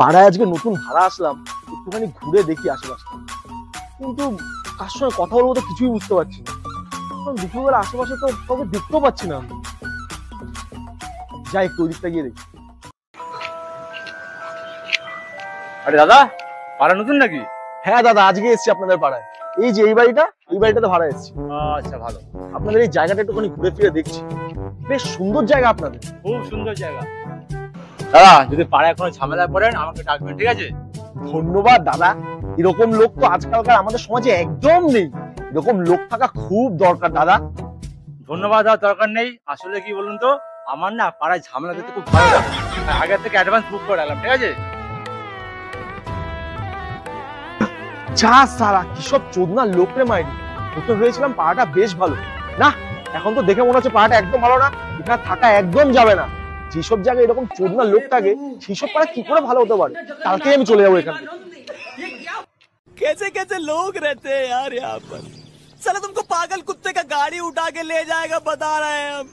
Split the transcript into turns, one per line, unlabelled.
পাড়ায় আজকে নতুন ভাড়া আসলাম, একটুখানি ঘুরে দেখি আশেপাশটা। কিন্তু কার সঙ্গে কথা বলবো তো কিছুই বুঝতে পারছি না। দুপুরবেলা আশেপাশে তো কাউকে দেখতেও পাচ্ছি না আমি। যাই একটু ওই দিকটা গিয়ে দেখি।
আরে দাদা, পাড়া নতুন নাকি?
হ্যাঁ দাদা, আজকে এসেছি আপনাদের পাড়ায়। এই যে এই বাড়িটাতে ভাড়া এসেছি।
আচ্ছা, ভালো।
আপনাদের এই জায়গাটা একটুখানি ঘুরে ফিরে দেখছি, বেশ সুন্দর জায়গা আপনাদের।
খুব সুন্দর জায়গা। দাদা, যদি পাড়ায় কোনো ঝামেলায় পড়েন আমাকে ডাকবেন, ঠিক আছে?
ধন্যবাদ দাদা। এরকম লোক তো আজকালকার আমাদের সমাজে একদম নেই। এরকম লোক থাকা খুব দরকার দাদা।
ধন্যবাদ দেওয়ার দরকার নেই। আসলে কি বলুন তো, আমার না পাড়ায় ঝামেলা দিতে খুব ভালো লাগে। আগে থেকে অ্যাডভান্স বুক করে রাখলাম, ঠিক আছে?
যা সারা কিসব চোদনা লোক রে মাইরি। প্রথমে ভেবেছিলাম পাড়াটা বেশ ভালো, না এখন তো দেখে মনে হচ্ছে পাড়াটা একদম ভালো না। এখানে থাকা একদম যাবে না। যেসব জায়গায় এরকম চোদনা লোক থাকে সেসব পাড়া কি করে ভালো হতে পারে? কালকেই আমি চলে যাবো এখান থেকে।
कैसे कैसे लोग रहते हैं यार यहाँ पर। साला तुमको पागल कुत्ते का गाड़ी उठा के ले जाएगा बता रहे हैं हम।